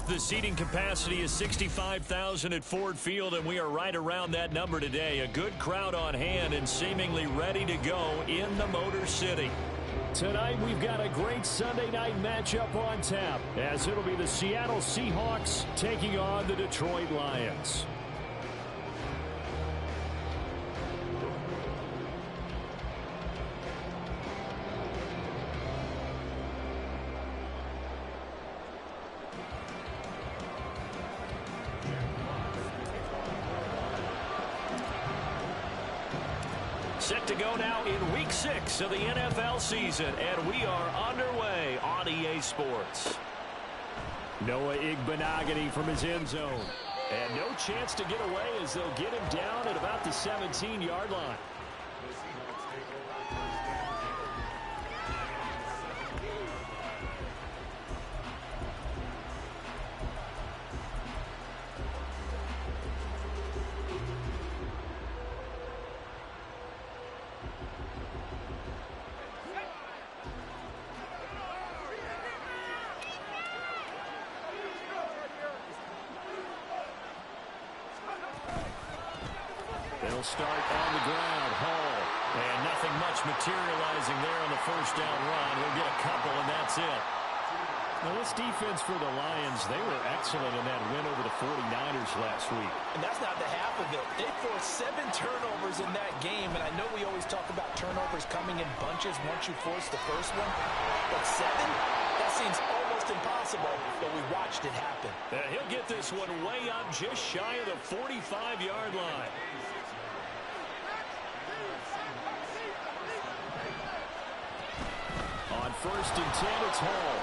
The seating capacity is 65,000 at Ford Field, and we are right around that number today. A good crowd on hand and seemingly ready to go in the Motor City. Tonight, we've got a great Sunday night matchup on tap, as it'll be the Seattle Seahawks taking on the Detroit Lions. Set to go now in Week 6 of the NFL season, and we are underway on EA Sports. Noah Igbenogany from his end zone. And no chance to get away as they'll get him down at about the 17-yard line. They'll start on the ground. Hall. And nothing much materializing there on the first down run. He'll get a couple, and that's it. Now, this defense for the Lions, they were excellent in that win over the 49ers last week. And that's not the half of it. They forced 7 turnovers in that game, and I know we always talk about turnovers coming in bunches once you force the first one. But 7? That seems almost impossible, but we watched it happen. He'll get this one way up just shy of the 45-yard line. On 1st and 10, it's Hall.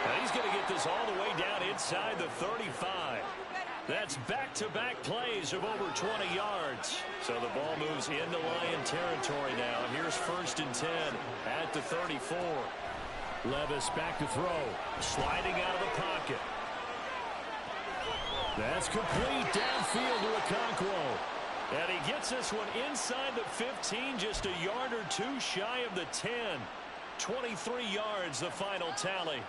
Now he's going to get this all the way down inside the 35. That's back-to-back plays of over 20 yards. So the ball moves into Lion territory now. Here's 1st and 10 at the 34. Levis back to throw. Sliding out of the pocket. That's complete downfield to Okonkwo. And he gets this one inside the 15, just a yard or two shy of the 10. 23 yards, the final tally.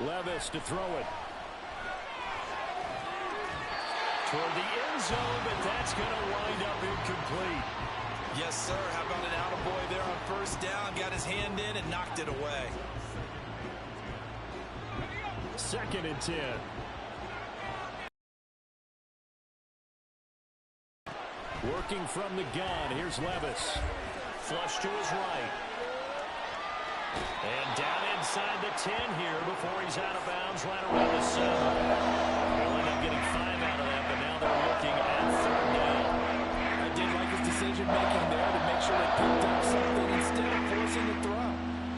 Levis to throw it. Toward the end zone, but that's going to wind up incomplete. Yes, sir. How about an attaboy there on 1st down? Got his hand in and knocked it away. 2nd and 10. Working from the gun. Here's Levis. Flush to his right. And down inside the 10 here before he's out of bounds right around the 7. He'll end up getting 5 out of that, but now they're looking at 3rd down. I did like his decision-making there to make sure they picked up something instead of forcing the throw.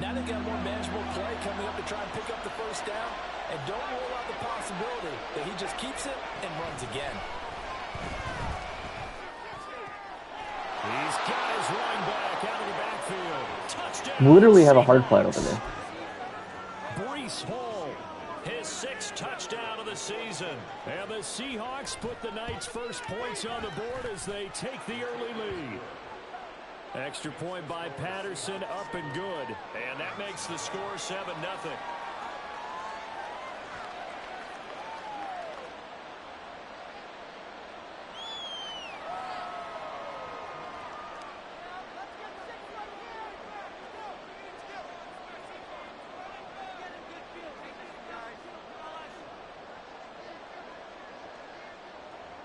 Now they've got a more manageable play coming up to try and pick up the 1st down. And don't rule out the possibility that he just keeps it and runs again. He's got his running back out of the backfield. Touchdown. We literally have a hard fight over there. Breece Hall, his 6th touchdown of the season. And the Seahawks put the Knights' first points on the board as they take the early lead. Extra point by Patterson, up and good. And that makes the score 7-0.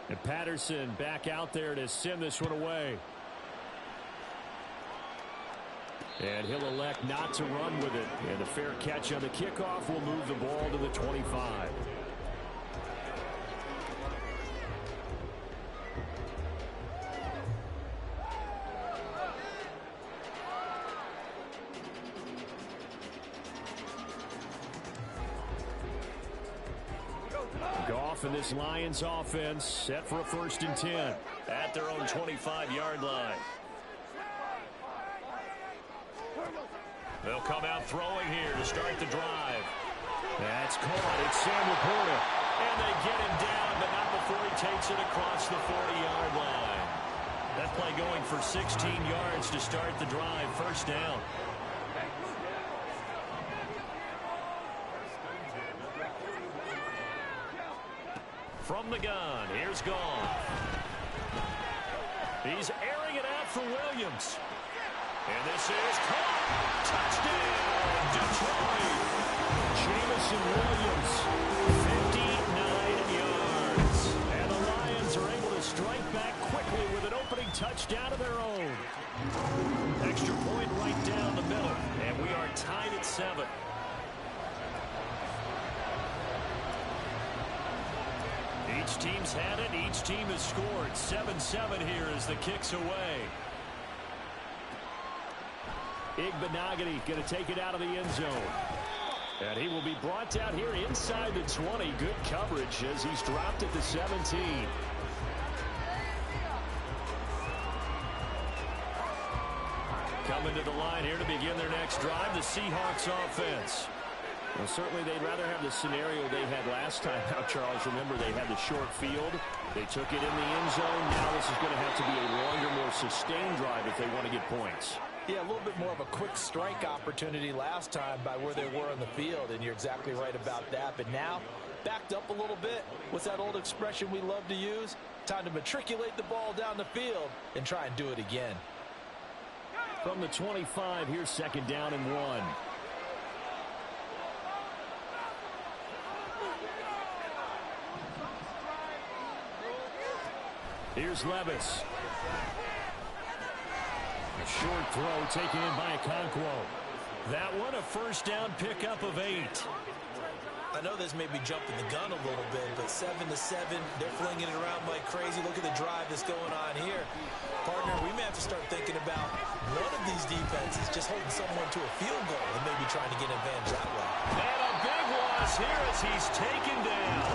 And Patterson back out there to send this one away. And he'll elect not to run with it. And a fair catch on the kickoff will move the ball to the 25. Goff and this Lions offense set for a 1st and 10. At their own 25-yard line. They'll come out throwing here to start the drive. That's caught. It's Sam Laporta. And they get him down, but not before he takes it across the 40-yard line. That play going for 16 yards to start the drive. First down. From the gun, here's Goff. He's airing it out for Williams. And this is caught. Touchdown, Detroit. Jamison Williams, 59 yards. And the Lions are able to strike back quickly with an opening touchdown of their own. Extra point right down the middle. And we are tied at 7. Each team's had it. Each team has scored. 7-7 here as the kick's away. Igbenogany going to take it out of the end zone. And he will be brought down here inside the 20. Good coverage as he's dropped at the 17. Coming to the line here to begin their next drive, the Seahawks offense. Well, certainly they'd rather have the scenario they had last time out, Charles. Remember, they had the short field. They took it in the end zone. Now this is going to have to be a longer, more sustained drive if they want to get points. Yeah, a little bit more of a quick strike opportunity last time by where they were on the field, and you're exactly right about that. But now, backed up a little bit. What's that old expression we love to use? Time to matriculate the ball down the field and try and do it again. From the 25, here's second down and 1. Here's Levis. A short throw taken in by Okonkwo. That one a first down pickup of 8. I know this may be jumping the gun a little bit, but 7-7, they're flinging it around like crazy. Look at the drive that's going on here. Partner, we may have to start thinking about one of these defenses just holding someone to a field goal and maybe trying to get an advantage that way. And a big loss here as he's taken down.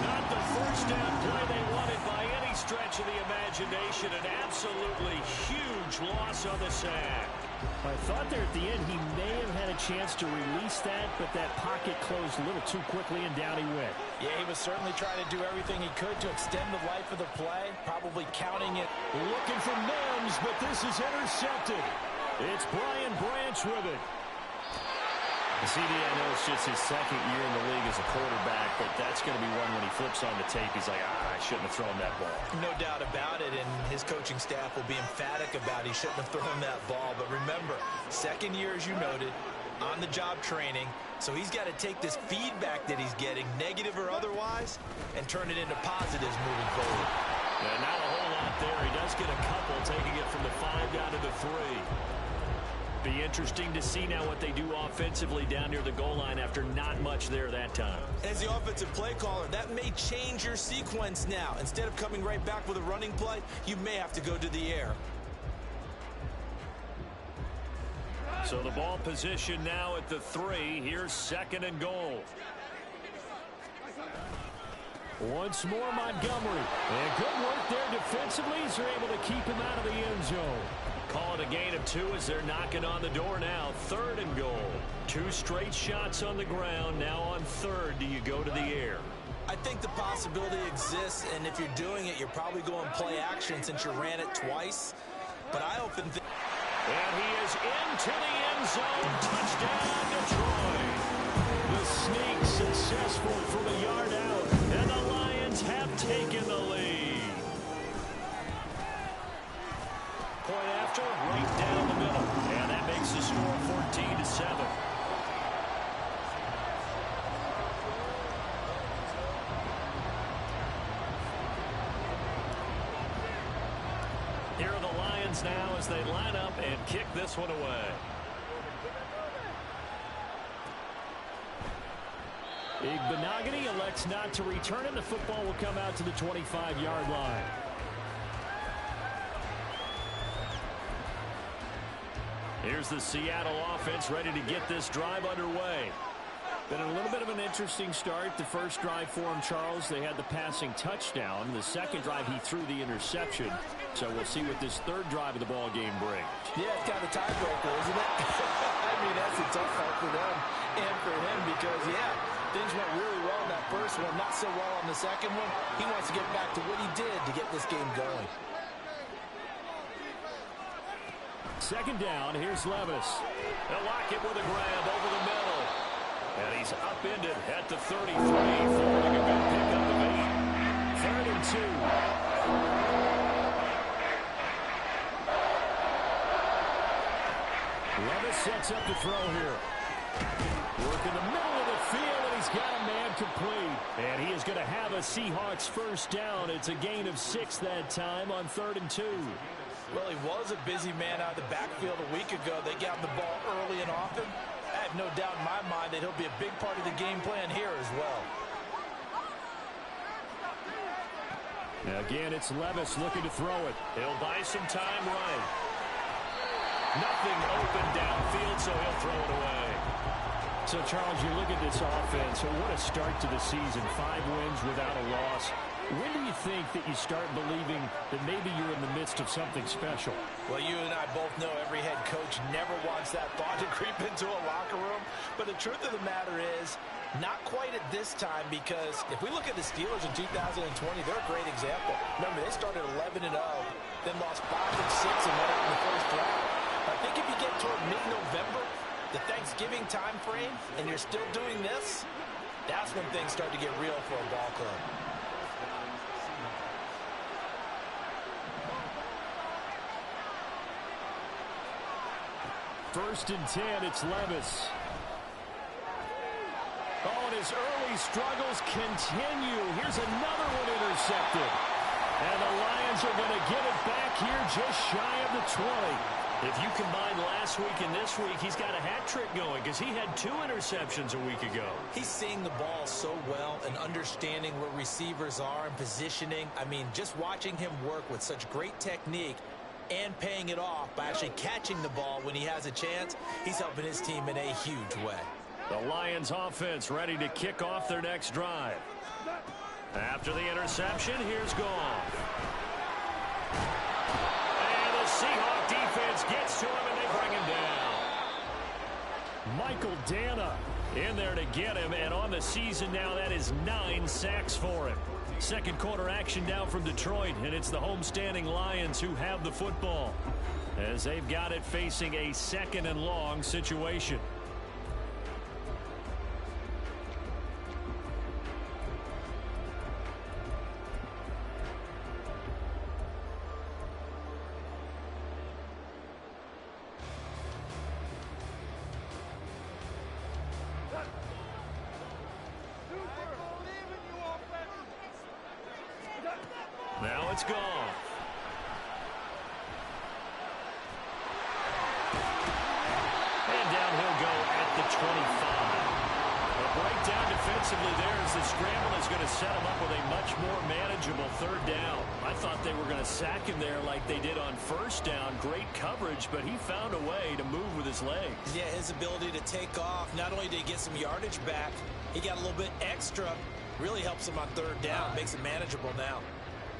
Not the first down play they wanted by any stretch of the imagination. An absolutely huge loss on the sack. I thought there at the end he may have had a chance to release that, but that pocket closed a little too quickly and down he went. Yeah, he was certainly trying to do everything he could to extend the life of the play, probably counting it. Looking for Mims, but this is intercepted. It's Brian Branch with it. CD, I know it's just his second year in the league as a quarterback, but that's going to be one when he flips on the tape. He's like, I shouldn't have thrown that ball. No doubt about it, and his coaching staff will be emphatic about he shouldn't have thrown that ball. But remember, second year, as you noted, on-the-job training, so he's got to take this feedback that he's getting, negative or otherwise, and turn it into positives moving forward. Yeah, not a whole lot there. He does get a couple, taking it from the 5 down to the 3. Be interesting to see now what they do offensively down near the goal line after not much there that time. As the offensive play caller, that may change your sequence now. Instead of coming right back with a running play, you may have to go to the air. So the ball position now at the 3. Here's second and goal. Once more Montgomery. And good work there defensively as they're able to keep him out of the end zone. Call it a gain of 2 as they're knocking on the door now. Third and goal. 2 straight shots on the ground. Now on third, do you go to the air? I think the possibility exists, and if you're doing it, you're probably going play action since you ran it twice. But I often think... And he is into the end zone. Touchdown, Detroit. The sneak successful from a yard out. And the Lions have taken the lead. Point after, right down the middle. And that makes the score 14-7. Here are the Lions now as they line up and kick this one away. Igbenogany elects not to return it. The football will come out to the 25-yard line. Here's the Seattle offense ready to get this drive underway. Been a little bit of an interesting start. The first drive for him, Charles, they had the passing touchdown. The second drive, he threw the interception. So we'll see what this third drive of the ball game brings. Yeah, it's kind of a tiebreaker, isn't it? I mean, that's a tough fight for them and for him because, yeah, Things went really well in that first one, not so well on the second one. He wants to get back to what he did to get this game going. Second down, here's Levis. They'll lock it with a grab over the middle. And he's upended at the 33, following a good pickup of 8. 3rd and 2. Levis sets up to throw here. Working the middle of the field, and he's got a man complete. And he is going to have a Seahawks first down. It's a gain of 6 that time on 3rd and 2. Well, he was a busy man out of the backfield a week ago. They got him the ball early and often. I have no doubt in my mind that he'll be a big part of the game plan here as well. Now again, it's Levis looking to throw it. He'll buy some time right. Nothing open downfield, so he'll throw it away. So, Charles, you look at this offense, so what a start to the season. 5 wins without a loss. When do you think that you start believing that maybe you're in the midst of something special? Well, you and I both know every head coach never wants that thought to creep into a locker room. But the truth of the matter is, not quite at this time, because if we look at the Steelers in 2020, they're a great example. Remember, they started 11-0, then lost 5 and 6 and went out in the first round. I think if you get toward mid-November, the Thanksgiving time frame, and you're still doing this, that's when things start to get real for a ball club. First and 10, it's Levis. Oh, and his early struggles continue. Here's another one intercepted. And the Lions are going to get it back here just shy of the 20. If you combine last week and this week, he's got a hat trick going because he had 2 interceptions a week ago. He's seeing the ball so well and understanding where receivers are and positioning. I mean, just watching him work with such great technique and paying it off by actually catching the ball when he has a chance, he's helping his team in a huge way. The Lions offense ready to kick off their next drive. After the interception, here's Goff. And the Seahawk defense gets to him, and they bring him down. Michael Dana in there to get him, and on the season now, that is 9 sacks for him. Second quarter action down from Detroit, and it's the homestanding Lions who have the football as they've got it facing a 2nd and long situation. Now it's gone. And down he'll go at the 25. A breakdown defensively there as the scramble is going to set him up with a much more manageable 3rd down. I thought they were going to sack him there like they did on 1st down. Great coverage, but he found a way to move with his legs. Yeah, his ability to take off, not only did he get some yardage back, he got a little bit extra. Really helps him on 3rd down, makes it manageable now.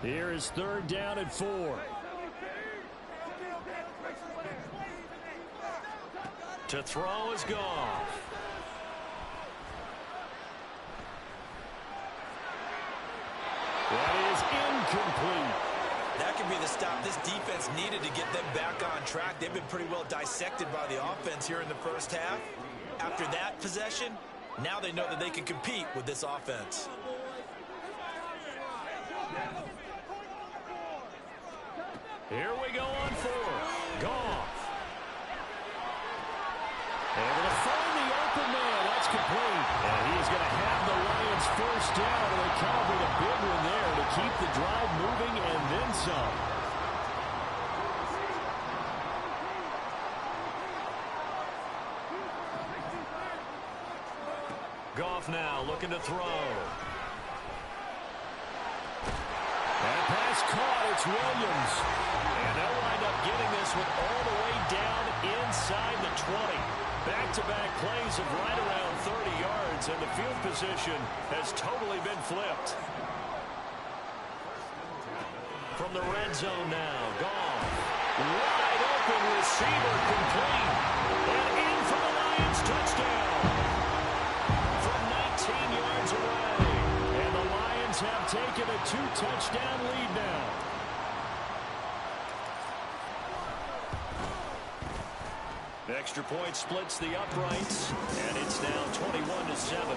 Here is 3rd down and 4. To throw is Goff. That is incomplete. That could be the stop this defense needed to get them back on track. They've been pretty well dissected by the offense here in the first half. After that possession, now they know that they can compete with this offense. Here we go on 4th. Goff. Able to find the open man. That's complete. And he is going to have the Lions first down. And they come up with a big one there to keep the drive moving and then some. Goff now looking to throw. And pass caught. It's Williams. And they'll wind up getting this one all the way down inside the 20. Back-to-back plays of right around 30 yards, and the field position has totally been flipped. From the red zone now, Goff. Wide open receiver complete. And in for the Lions touchdown. From 19 Lions have taken a 2-touchdown lead now. Extra point splits the uprights, and it's now 21-7.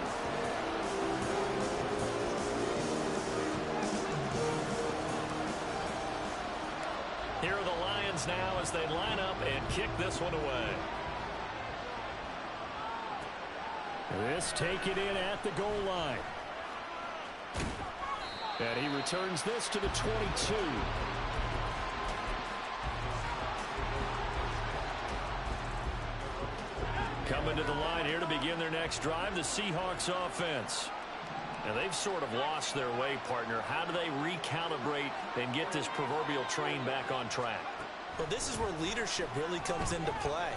Here are the Lions now as they line up and kick this one away. This taken in at the goal line. And he returns this to the 22. Coming to the line here to begin their next drive, the Seahawks offense. And they've sort of lost their way, partner. How do they recalibrate and get this proverbial train back on track? Well, this is where leadership really comes into play.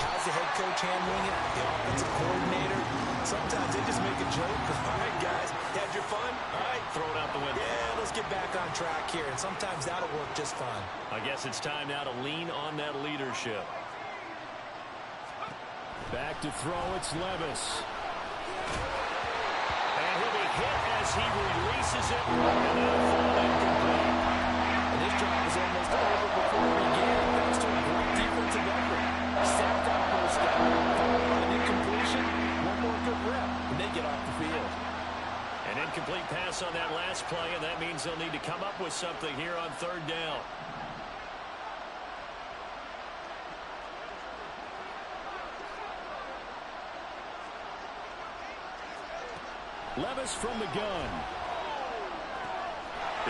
How's the head coach handling it? The offensive coordinator? Sometimes they just make a joke. All right, guys, had your fun? All right. Throw it out the window. Yeah, let's get back on track here. And sometimes that'll work just fine. I guess it's time now to lean on that leadership. Back to throw, it's Levis. And he'll be hit as he releases it. And that'll fall incomplete. And this drive is almost over before we began, thanks to a great defensive effort. Sacked on first down, followed by an incompletion, one more good rep, and they get off the field. An incomplete pass on that last play, and that means they'll need to come up with something here on third down. Levis from the gun.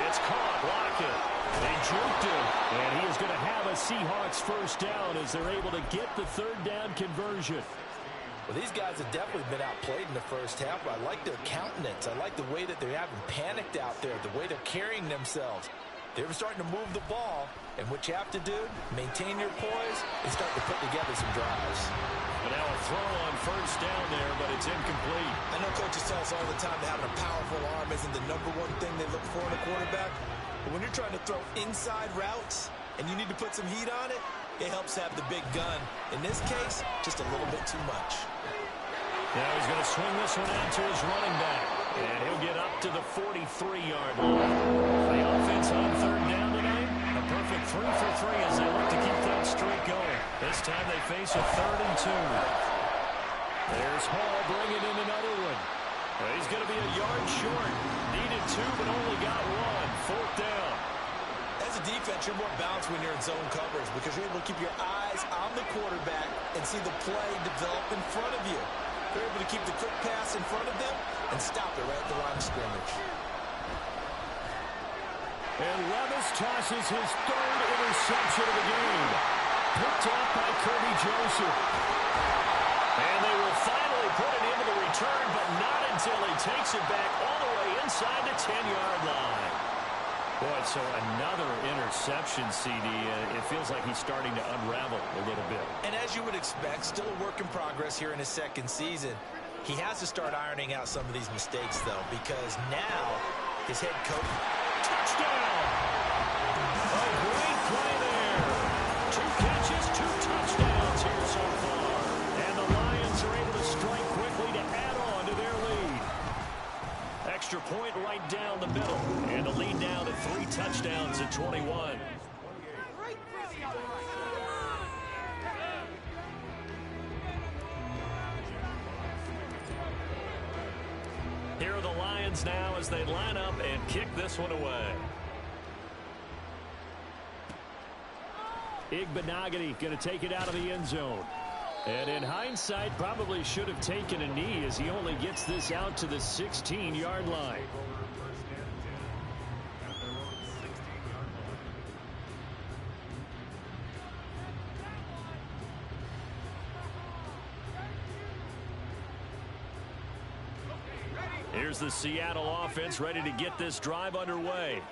It's caught. Lockett. They juked him. And he is going to have a Seahawks first down as they're able to get the third down conversion. Well, these guys have definitely been outplayed in the first half, but I like their countenance. I like the way that they haven't panicked out there, the way they're carrying themselves. They're starting to move the ball, and what you have to do, maintain your poise and start to put together some drives. But now a throw on first down there, but it's incomplete. I know coaches tell us all the time that having a powerful arm isn't the number one thing they look for in a quarterback. But when you're trying to throw inside routes and you need to put some heat on it, it helps have the big gun. In this case, just a little bit too much. Now he's going to swing this one out to his running back. And he'll get up to the 43-yard line. The offense on third down tonight, a perfect 3 for 3 as they look to keep that streak going. This time they face a 3rd and 2. There's Hall bringing in another one. Well, he's going to be a yard short. Needed 2, but only got 1. 4th down. As a defense, you're more balanced when you're in zone coverage because you're able to keep your eyes on the quarterback and see the play develop in front of you. They're able to keep the quick pass in front of them and stop it right at the line of scrimmage. And Levis tosses his 3rd interception of the game. Picked off by Kirby Joseph. And they will finally put it into the return, but not until he takes it back all the way inside the 10-yard line. Boy, so another interception, CD. It feels like he's starting to unravel a little bit. And as you would expect, still a work in progress here in his 2nd season. He has to start ironing out some of these mistakes, though, because now his head coach... Touchdown! A great play there. 2 catches, 2 touchdowns here so far. And the Lions are able to strike quickly to add on to their lead. Extra point right down the middle. And the lead now to 3 touchdowns at 21. Here are the Lions now as they line up and kick this one away. Igbenogany going to take it out of the end zone. And in hindsight, probably should have taken a knee as he only gets this out to the 16-yard line. Here's the Seattle offense ready to get this drive underway.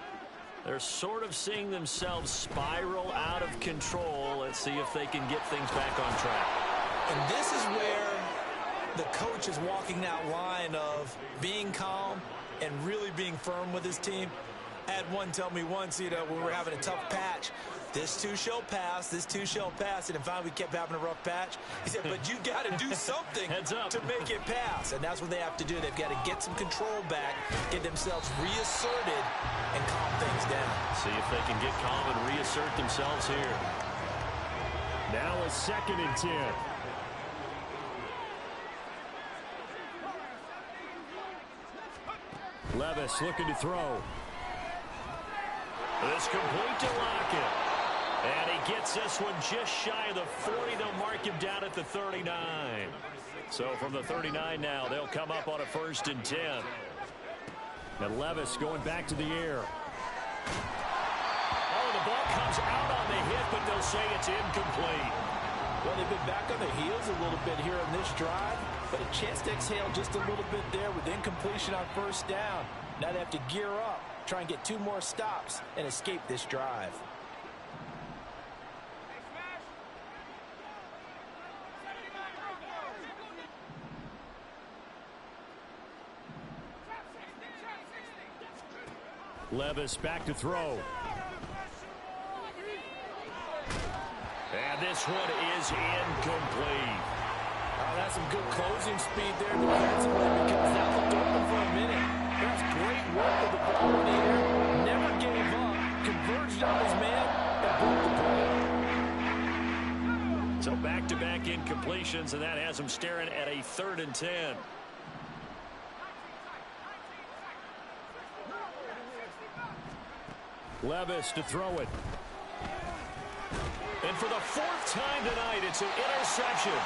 They're sort of seeing themselves spiral out of control. Let's see if they can get things back on track. And this is where the coach is walking that line of being calm and really being firm with his team. I had one tell me once, when we were having a tough patch, This too shall pass. This too shall pass. And finally, we kept having a rough patch. He said, but you got to do something to make it pass. And that's what they have to do. They've got to get some control back, get themselves reasserted, and calm things down. See if they can get calm and reassert themselves here. Now a 2nd and 10. Levis looking to throw. This complete to Lockett. And he gets this one just shy of the 40. They'll mark him down at the 39. So from the 39 now, they'll come up on a 1st and 10. And Levis going back to the air. Oh, the ball comes out on the hit, but they'll say it's incomplete. Well, they've been back on their heels a little bit here in this drive, but a chance to exhale just a little bit there with incompletion on 1st down. Now they have to gear up, try and get 2 more stops, and escape this drive. Levis back to throw. And this one is incomplete. Oh, that's some good closing speed there defensively because that looked open for a minute. That's great work with the ball in the air. Never gave up. Converged on his man and broke the play. So back-to-back incompletions, and that has him staring at a 3rd and 10. Levis to throw it. And for the 4th time tonight, it's an interception.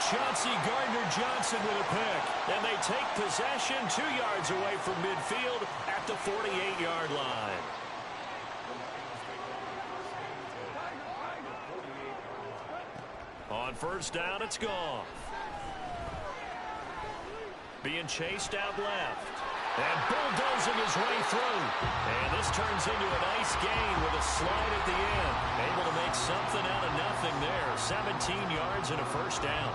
Chauncey Gardner-Johnson with a pick. And they take possession 2 yards away from midfield at the 48-yard line. On 1st down, it's gone. Being chased out left. And bulldozing his way through. And this turns into a nice gain with a slide at the end. Able to make something out of nothing there. 17 yards and a 1st down.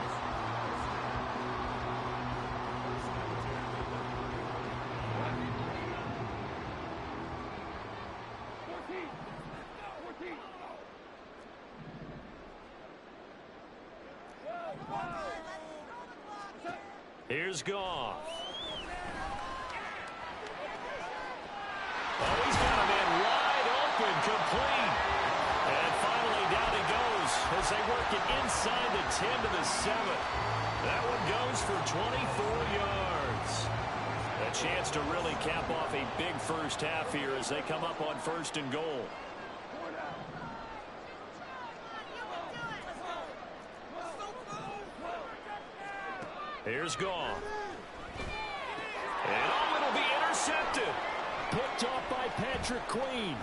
Here's Goff. Oh, he's got a man wide open, complete. And finally down he goes as they work it inside the 10 to the 7. That one goes for 24 yards. A chance to really cap off a big 1st half here as they come up on 1st and goal. Here's Goff. And oh, it'll be intercepted. Picked off by Patrick Queen.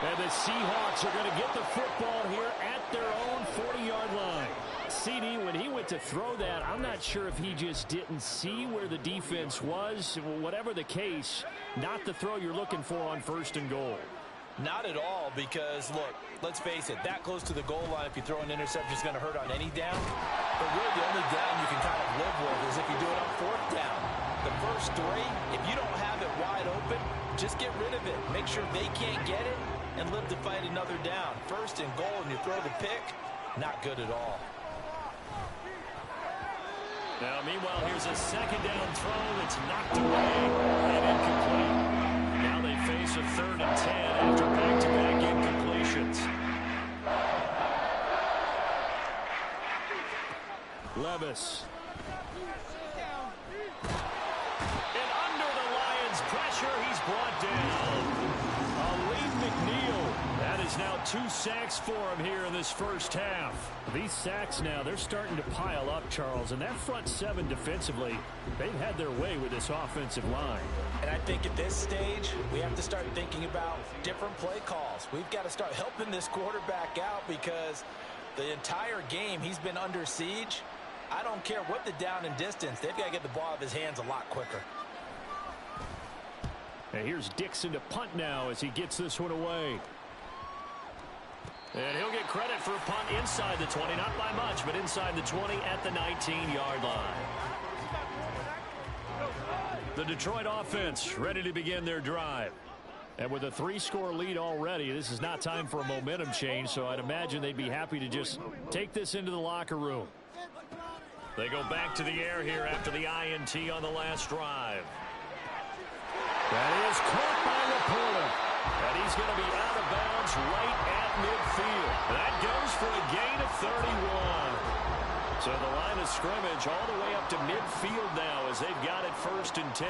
And the Seahawks are going to get the football here at their own 40-yard line. CD, when he went to throw that, I'm not sure if he just didn't see where the defense was. Whatever the case, not the throw you're looking for on 1st and goal. Not at all, because, look, let's face it, that close to the goal line, if you throw an interception, is going to hurt on any down. But really, the only down you can kind of live with is if you do it on 4th down. The first 3, if you don't have it wide open, just get rid of it. Make sure they can't get it and live to fight another down. 1st and goal, and you throw the pick, not good at all. Now, meanwhile, here's a 2nd down throw that's knocked away and incomplete. Now they face a 3rd and 10 after back-to-back incompletions. Levis. And under the Lions' pressure, he's brought down. Aleem McNeil. That is now 2 sacks for him here in this 1st half. These sacks now, they're starting to pile up, Charles. And that front 7 defensively, they've had their way with this offensive line. And I think at this stage, we have to start thinking about different play calls. We've got to start helping this quarterback out because the entire game he's been under siege. I don't care what the down and distance. They've got to get the ball out of his hands a lot quicker. And here's Dixon to punt now as he gets this one away. And he'll get credit for a punt inside the 20. Not by much, but inside the 20 at the 19-yard line. The Detroit offense ready to begin their drive. And with a 3-score lead already, this is not time for a momentum change, so I'd imagine they'd be happy to just take this into the locker room. They go back to the air here after the INT on the last drive. That is caught by Laporta. And he's going to be out of bounds right at midfield. That goes for a gain of 31. So the line of scrimmage all the way up to midfield now as they've got it 1st and 10.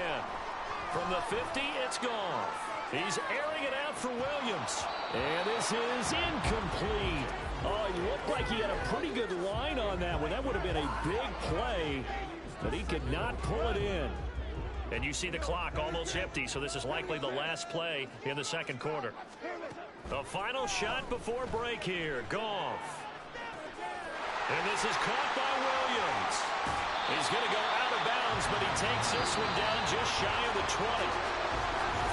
From the 50, it's gone. He's airing it out for Williams. And this is incomplete. Oh, he looked like he had a pretty good line on that one. That would have been a big play, but he could not pull it in. And you see the clock almost empty, so this is likely the last play in the second quarter. The final shot before break here. Goff. And this is caught by Williams. He's going to go out of bounds, but he takes this one down just shy of the 20.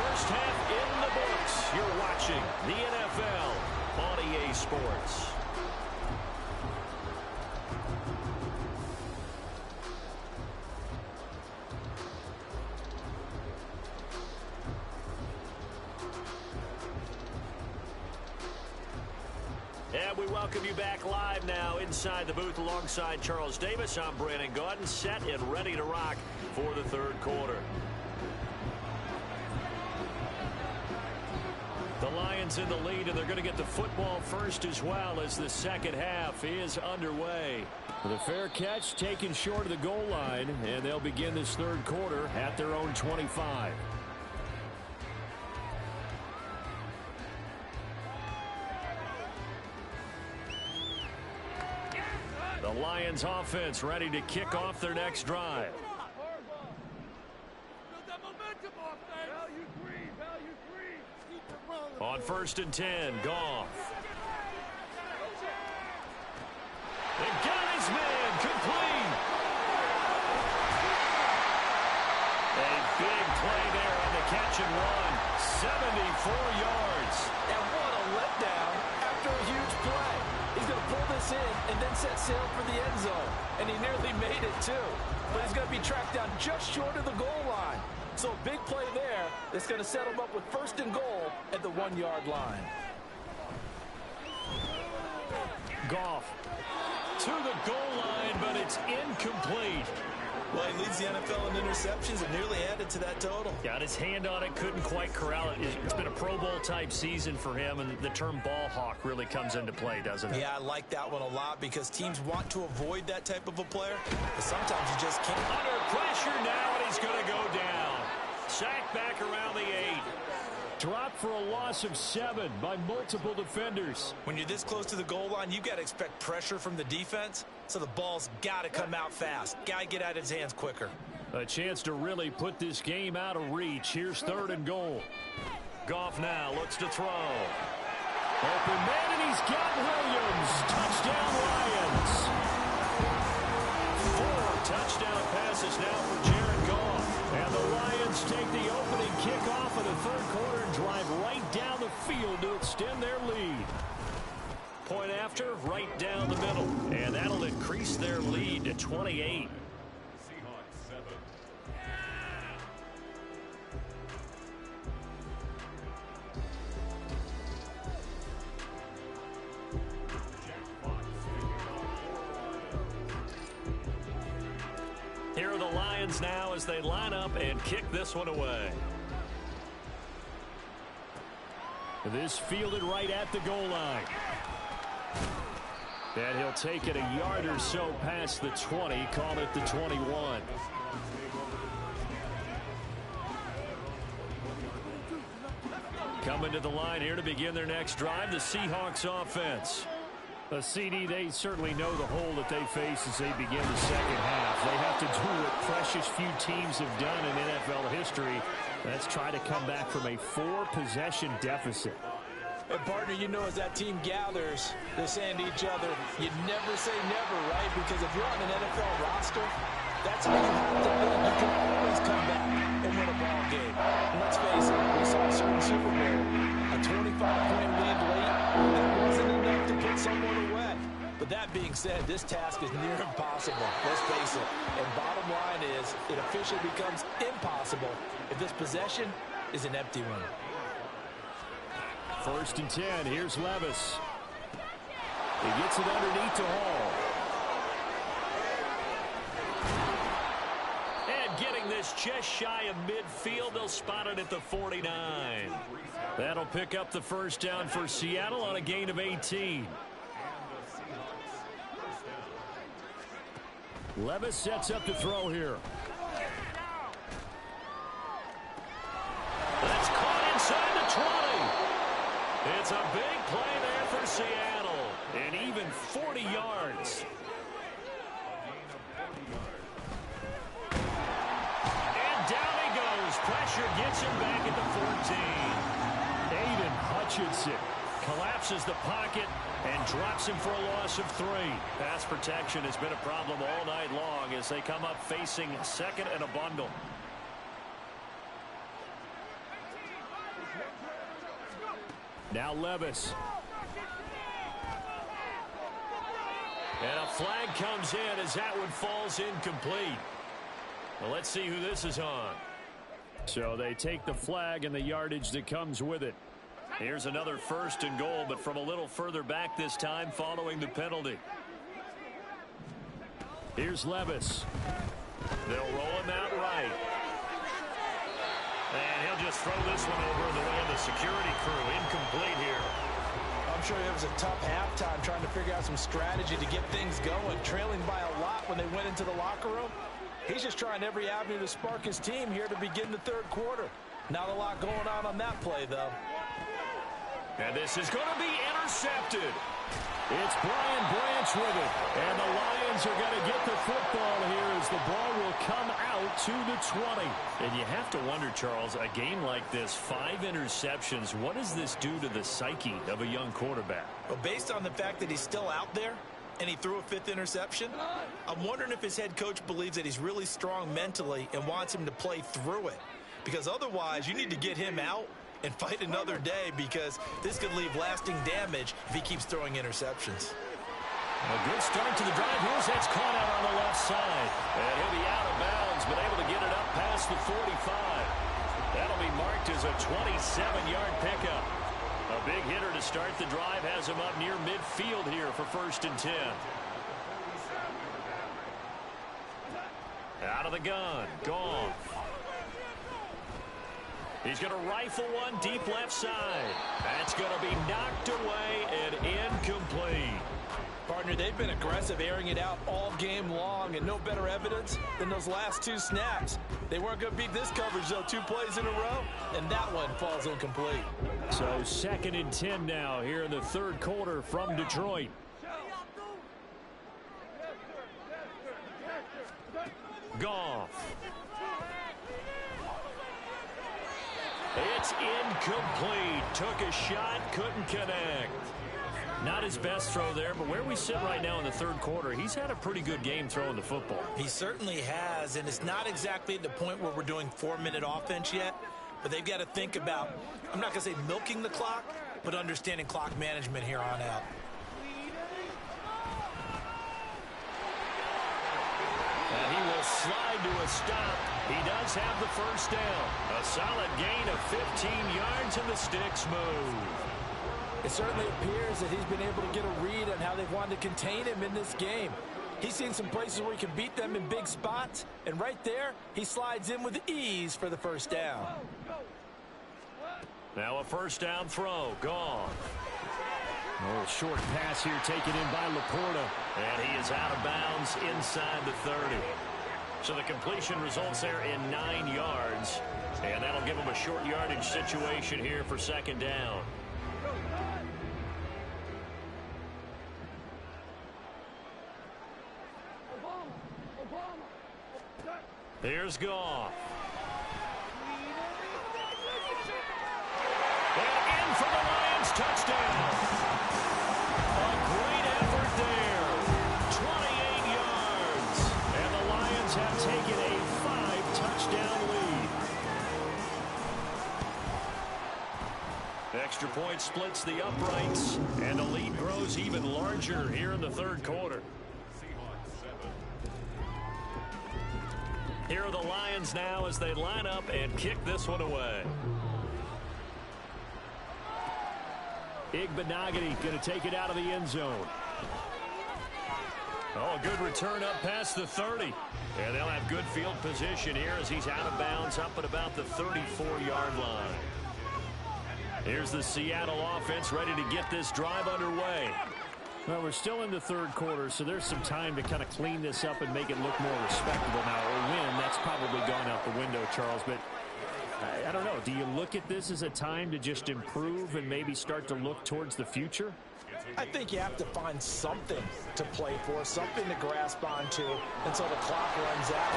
First half in the books. You're watching the NFL on EA Sports. And we welcome you back live now inside the booth alongside Charles Davis. I'm Brandon Gaudin, set and ready to rock for the third quarter. The Lions in the lead, and they're going to get the football first as well as the second half is underway. The fair catch taken short of the goal line, and they'll begin this third quarter at their own 25. The Lions offense ready to kick off their next drive. On 1st and 10, Goff. They got his man, complete. A big play there on the catch and run. 74 yards. And what a letdown after a huge play. He's going to pull this in and then set sail for the end zone. And he nearly made it, too. But he's going to be tracked down just short of the goal line. So a big play there that's going to set him up with 1st and goal at the 1-yard line. Goff to the goal line, but it's incomplete. Well, he leads the NFL in interceptions and nearly added to that total. Got his hand on it, couldn't quite corral it. It's been a Pro Bowl type season for him, and the term ball hawk really comes into play, doesn't it? Yeah, I like that one a lot because teams want to avoid that type of a player, but sometimes you just can't. Under pressure now, and he's going to go down. Sacked back around the 8. Dropped for a loss of 7 by multiple defenders. When you're this close to the goal line, you've got to expect pressure from the defense, so the ball's got to come out fast. Got to get out of his hands quicker. A chance to really put this game out of reach. Here's 3rd and goal. Goff now looks to throw. Open man, and he's got Williams. Touchdown, Lions. 4 touchdown passes now for Jared Goff. And the Lions take the opening kickoff of the third quarter and drive right down the field to extend their lead. Point after, right down the middle. And that'll increase their lead to 28. Here are the Lions now as they line up and kick this one away. This fielded right at the goal line. And he'll take it a yard or so past the 20, call it the 21. Coming to the line here to begin their next drive, the Seahawks offense. A CD, they certainly know the hole that they face as they begin the second half. They have to do what precious few teams have done in NFL history. That's try to come back from a 4-possession deficit. And partner, you know, as that team gathers, they're saying to each other, you never say never, right? Because if you're on an NFL roster, that's how you have to be. You can always come back and win a ball game. And let's face it, we saw a certain Super Bowl, a 25-point lead late. That wasn't enough to put someone away. But that being said, this task is near impossible. Let's face it. And bottom line is, it officially becomes impossible if this possession is an empty one. First and 10. Here's Levis. He gets it underneath to Hall. And getting this just shy of midfield, they'll spot it at the 49. That'll pick up the first down for Seattle on a gain of 18. Levis sets up to throw here. That's caught inside the 20. It's a big play there for Seattle. And even 40 yards. And down he goes. Pressure gets him back at the 14. Aiden Hutchinson Collapses the pocket and drops him for a loss of 3. Pass protection has been a problem all night long as they come up facing second and a bundle. Now Levis. And a flag comes in as that one falls incomplete. Well, let's see who this is on. So they take the flag and the yardage that comes with it. Here's another first and goal, but from a little further back this time following the penalty. Here's Levis. They'll roll him out right. And he'll just throw this one over in the way of the security crew. Incomplete here. I'm sure it was a tough halftime trying to figure out some strategy to get things going, trailing by a lot when they went into the locker room. He's just trying every avenue to spark his team here to begin the third quarter. Not a lot going on that play, though. And this is going to be intercepted. It's Brian Branch with it. And the Lions are going to get the football here as the ball will come out to the 20. And you have to wonder, Charles, a game like this, 5 interceptions, what does this do to the psyche of a young quarterback? Well, based on the fact that he's still out there and he threw a 5th interception, I'm wondering if his head coach believes that he's really strong mentally and wants him to play through it. Because otherwise, you need to get him out and fight another day, because this could leave lasting damage if he keeps throwing interceptions. A good start to the drive. Here's that's caught out on the left side. And he'll be out of bounds, but able to get it up past the 45. That'll be marked as a 27-yard pickup. A big hitter to start the drive has him up near midfield here for first and 10. Out of the gun. Gone. He's going to rifle one deep left side. That's going to be knocked away and incomplete. Partner, they've been aggressive, airing it out all game long, and no better evidence than those last 2 snaps. They weren't going to beat this coverage, though, 2 plays in a row, and that one falls incomplete. So second and 10 now here in the third quarter from Detroit. Goff. It's incomplete. Took a shot, couldn't connect. Not his best throw there, but where we sit right now in the third quarter, he's had a pretty good game throwing the football. He certainly has, and it's not exactly at the point where we're doing 4-minute offense yet, but they've got to think about, I'm not going to say milking the clock, but understanding clock management here on out. And he will slide to a stop. He does have the first down. A solid gain of 15 yards, and the sticks move. It certainly appears that he's been able to get a read on how they've wanted to contain him in this game. He's seen some places where he can beat them in big spots, and right there, he slides in with ease for the first down. Now a first down throw. Gone. A little short pass here taken in by Laporta. And he is out of bounds inside the 30. So the completion results there in 9 yards. And that'll give him a short yardage situation here for second down. Here's Goff. And in for the Lions, touchdown. A great effort there. 28 yards. And the Lions have taken a 5-touchdown lead. Extra point splits the uprights, and the lead grows even larger here in the third quarter. Here are the Lions now as they line up and kick this one away. Igbenogany going to take it out of the end zone. Oh, a good return up past the 30. And they'll have good field position here as he's out of bounds up at about the 34-yard line. Here's the Seattle offense ready to get this drive underway. Well, we're still in the third quarter, so there's some time to kind of clean this up and make it look more respectable now. A win, that's probably gone out the window, Charles, but I don't know. Do you look at this as a time to just improve and maybe start to look towards the future? I think you have to find something to play for, something to grasp onto until the clock runs out.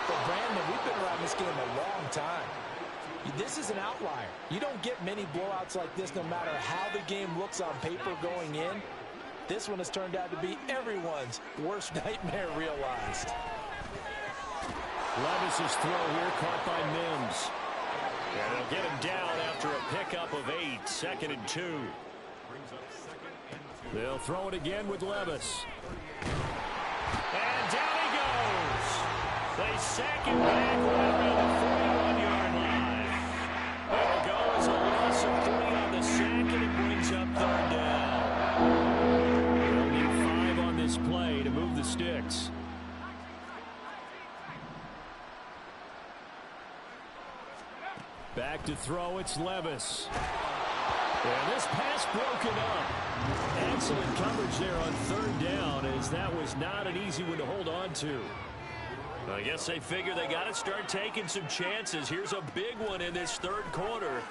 But, Brandon, we've been around this game a long time. This is an outlier. You don't get many blowouts like this no matter how the game looks on paper going in. This one has turned out to be everyone's worst nightmare realized. Levis's throw here caught by Mims. And they'll get him down after a pickup of 8, 2nd and 2. They'll throw it again with Levis. And down he goes. They sack him back right around the 41-yard line. There goes a loss of 3 on the sack, and it brings up 3rd down. They'll need 5 on this play to move the sticks. Back to throw, it's Levis. And this pass broken up. Excellent coverage there on 3rd down, as that was not an easy one to hold on to. I guess they figure they got to start taking some chances. Here's a big one in this 3rd quarter,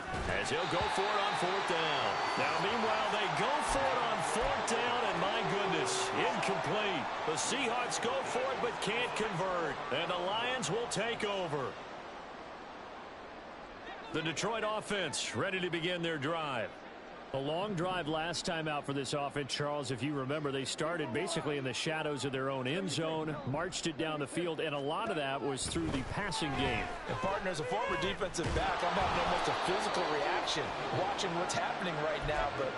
as he'll go for it on 4th down. Now, meanwhile, they go for it on 4th down, and my goodness, incomplete. The Seahawks go for it but can't convert, and the Lions will take over. The Detroit offense ready to begin their drive. A long drive last time out for this offense, Charles. If you remember, they started basically in the shadows of their own end zone, marched it down the field, and a lot of that was through the passing game. And, partner, as a former defensive back, I'm having almost a physical reaction watching what's happening right now. But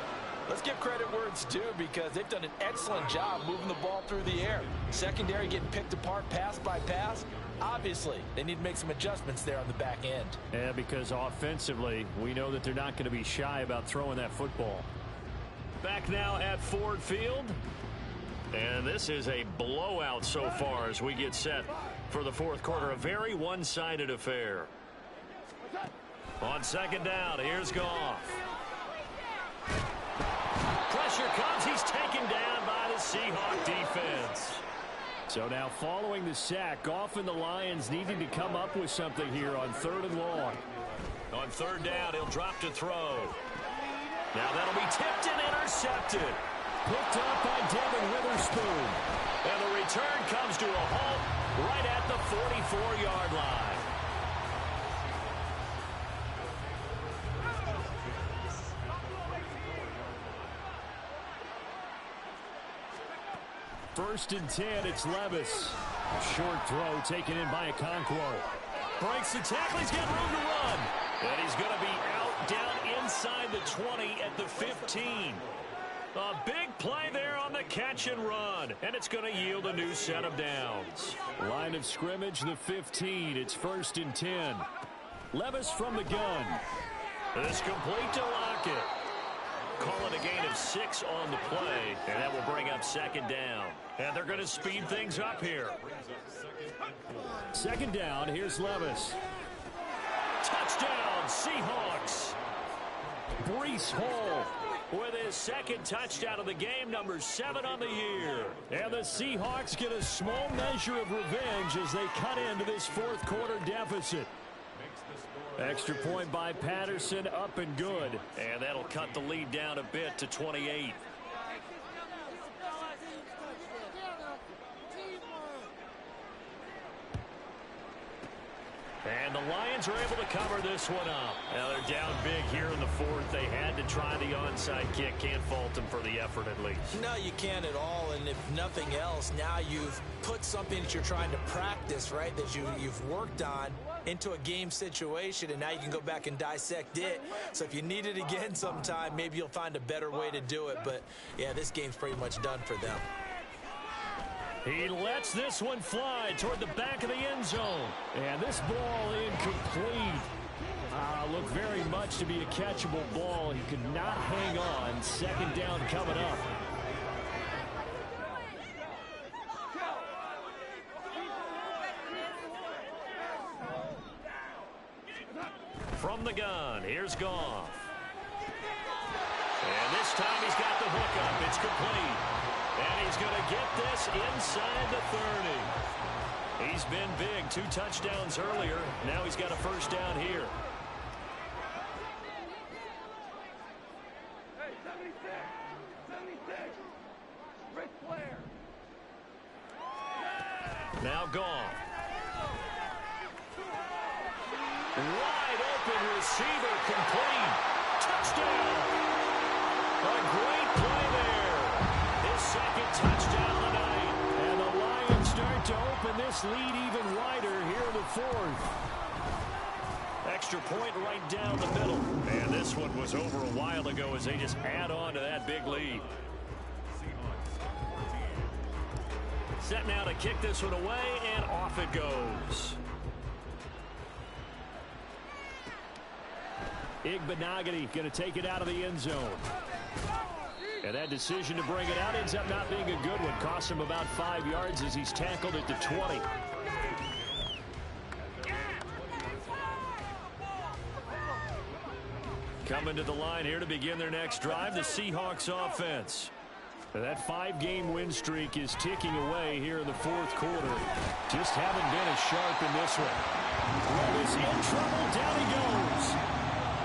let's give credit where it's due, because they've done an excellent job moving the ball through the air. Secondary getting picked apart pass by pass. Obviously, they need to make some adjustments there on the back end. Yeah, because offensively, we know that they're not going to be shy about throwing that football. Back now at Ford Field. And this is a blowout so far as we get set for the 4th quarter. A very one-sided affair. On 2nd down, here's Goff. Pressure comes. He's taken down by the Seahawk defense. So now following the sack, Goff and the Lions needing to come up with something here on 3rd and long. On 3rd down, he'll drop to throw. Now that'll be tipped and intercepted. Picked up by Devin Witherspoon. And the return comes to a halt right at the 44-yard line. First and 10, it's Levis. A short throw taken in by Okonkwo. Breaks the tackle, he's got room to run. And he's going to be out down inside the 20 at the 15. A big play there on the catch and run. And it's going to yield a new set of downs. Line of scrimmage, the 15. It's 1st and 10. Levis from the gun. This complete to Lockett. Call it a gain of 6 on the play, and that will bring up 2nd down. And they're going to speed things up here. 2nd down, here's Levis. Touchdown, Seahawks. Breece Hall with his 2nd touchdown of the game, number 7 on the year. And the Seahawks get a small measure of revenge as they cut into this 4th quarter deficit. Extra point by Patterson, up and good. And that'll cut the lead down a bit to 28. And the Lions are able to cover this one up. Now they're down big here in the 4th. They had to try the onside kick. Can't fault them for the effort at least. No, you can't at all. And if nothing else, now you've put something that you're trying to practice, right, that you've worked on into a game situation, and now you can go back and dissect it. So if you need it again sometime, maybe you'll find a better way to do it. But, yeah, this game's pretty much done for them. He lets this one fly toward the back of the end zone. And this ball incomplete. Look very much to be a catchable ball. He could not hang on. Second down coming up. From the gun, here's Goff. And this time he's got the hook up. It's complete. And he's going to get this inside the 30. He's been big. 2 touchdowns earlier. Now he's got a first down here. Now Goff. Wide open receiver, complete. Touchdown. A great play there. His second touchdown tonight. And the Lions start to open this lead even wider here in the 4th. Extra point right down the middle. And this one was over a while ago as they just add on to that big lead. Set now to kick this one away, and off it goes. Igbenogany going to take it out of the end zone. And that decision to bring it out ends up not being a good one. Costs him about 5 yards as he's tackled at the 20. Coming to the line here to begin their next drive, the Seahawks offense. That 5-game win streak is ticking away here in the 4th quarter. Just haven't been as sharp in this one. Levis in trouble. Down he goes.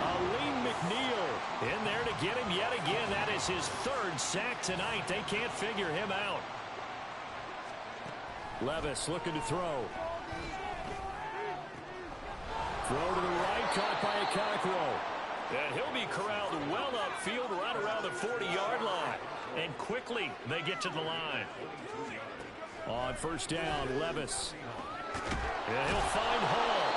Aleem McNeil in there to get him yet again. That is his 3rd sack tonight. They can't figure him out. Levis looking to throw. Throw to the right, caught by Okakwo. And he'll be corralled well upfield right around the 40-yard line. And quickly they get to the line. On first down, Levis. And he'll find Hall.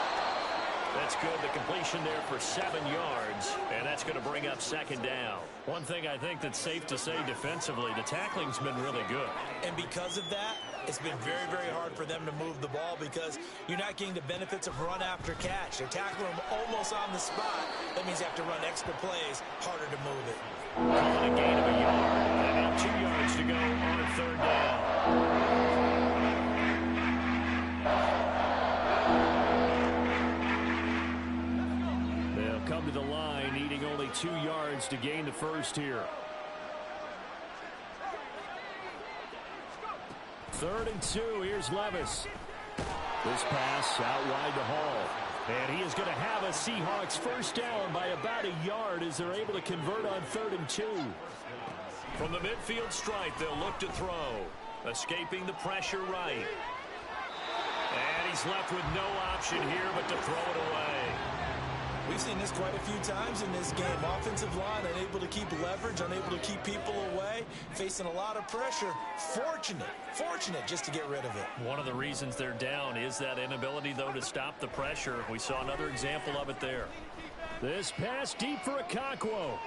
That's good. The completion there for 7 yards. And that's going to bring up second down. One thing I think that's safe to say defensively, the tackling's been really good. And because of that, it's been very, very hard for them to move the ball because you're not getting the benefits of run after catch. They're tackling them almost on the spot. That means you have to run extra plays, harder to move it. Calling a gain of a yard. And now 2 yards to go on a third down. They'll come to the line, needing only 2 yards to gain the first here. 3rd and 2. Here's Levis. This pass out wide to Hall. And he is going to have a Seahawks first down by about a yard as they're able to convert on 3rd and 2. From the midfield stripe, they'll look to throw. Escaping the pressure right. And he's left with no option here but to throw it away. We've seen this quite a few times in this game. Offensive line unable to keep leverage, unable to keep people away, facing a lot of pressure. Fortunate just to get rid of it. One of the reasons they're down is that inability, though, to stop the pressure. We saw another example of it there. This pass deep for Okakwo.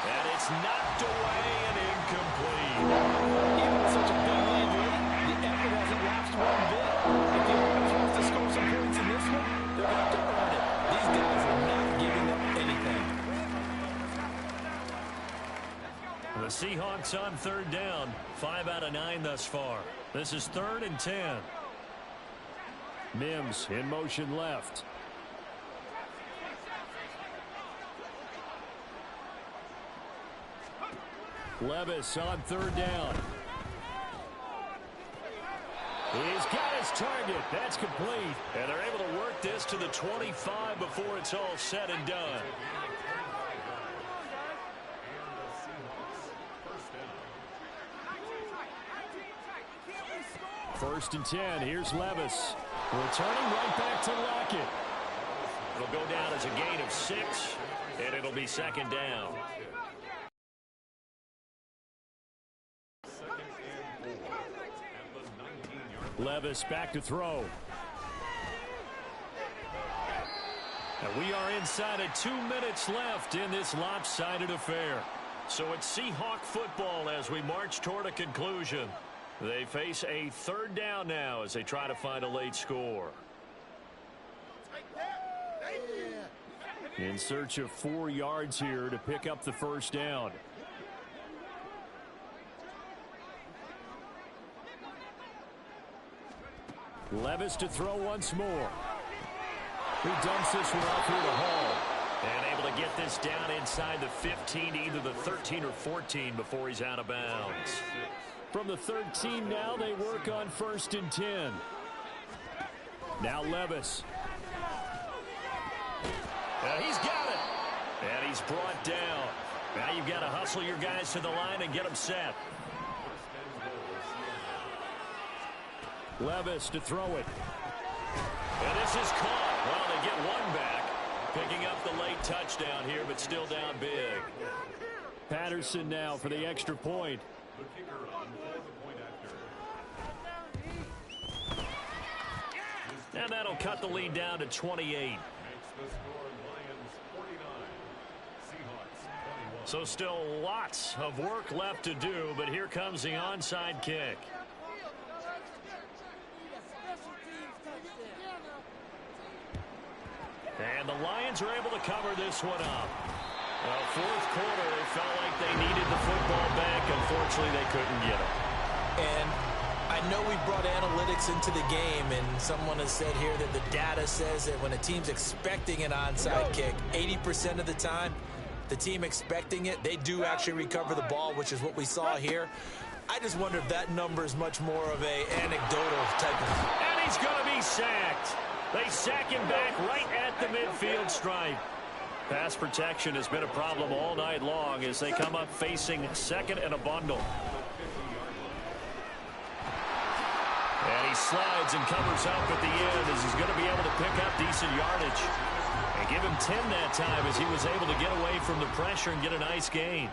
And it's knocked away and incomplete. Even with such a big lead, the effort hasn't lapsed one bit. If the offense wants to score some points in this one, they're going to have to earn it. These guys are not giving up anything. The Seahawks on 3rd down. 5 out of 9 thus far. This is 3rd and 10. Mims in motion left. Levis on 3rd down. He's got his target. That's complete. And they're able to work this to the 25 before it's all said and done. First and 10. Here's Levis. Returning right back to Lockett. It'll go down as a gain of 6, and it'll be second down. Levis back to throw. And we are inside of 2 minutes left in this lopsided affair. So it's Seahawk football as we march toward a conclusion. They face a 3rd down now as they try to find a late score. In search of 4 yards here to pick up the first down. Levis to throw once more. He dumps this one out through the hole. And able to get this down inside the 15, either the 13 or 14 before he's out of bounds. From the 13 now, they work on 1st and 10. Now Levis. He's got it. And he's brought down. Now you've got to hustle your guys to the line and get them set. Levis to throw it. And this is caught. Well, they get one back. Picking up the late touchdown here, but still down big. Patterson now for the extra point. The kicker on the point after. And that'll cut the lead down to 28. Makes the score Lions 49, Seahawks 21. So still lots of work left to do, but here comes the onside kick. And the Lions are able to cover this one up. Well, 4th quarter, they felt like they needed the football back. Unfortunately, they couldn't get it. And I know we brought analytics into the game, and someone has said here that the data says that when a team's expecting an onside kick, 80% of the time, the team expecting it, they do actually recover the ball, which is what we saw here. I just wonder if that number is much more of a anecdotal type of... And he's going to be sacked. They sack him back right at the midfield stripe. Pass protection has been a problem all night long as they come up facing 2nd and a bundle. And he slides and covers up at the end as he's going to be able to pick up decent yardage. And give him 10 that time as he was able to get away from the pressure and get a nice gain.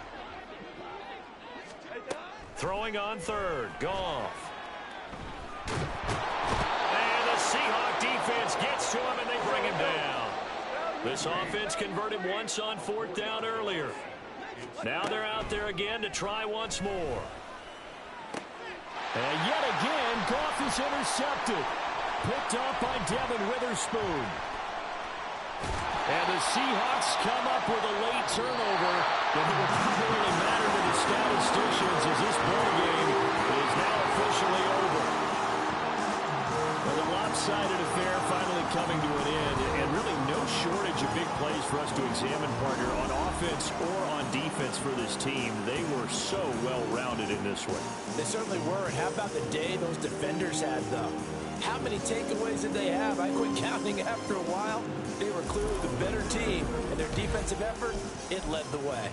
Throwing on 3rd, Goff. And the Seahawk defense gets to him and they bring him down. This offense converted once on 4th down earlier. Now they're out there again to try once more. And yet again, Goff is intercepted. Picked off by Devin Witherspoon. And the Seahawks come up with a late turnover that will really matter to the statisticians as this ball game is now officially over. Well, the lopsided affair finally coming to an end, and really no shortage of big plays for us to examine, partner, on offense or on defense for this team. They were so well-rounded in this one. They certainly were. And how about the day those defenders had, though? How many takeaways did they have? I quit counting after a while. They were clearly the better team, and their defensive effort, it led the way.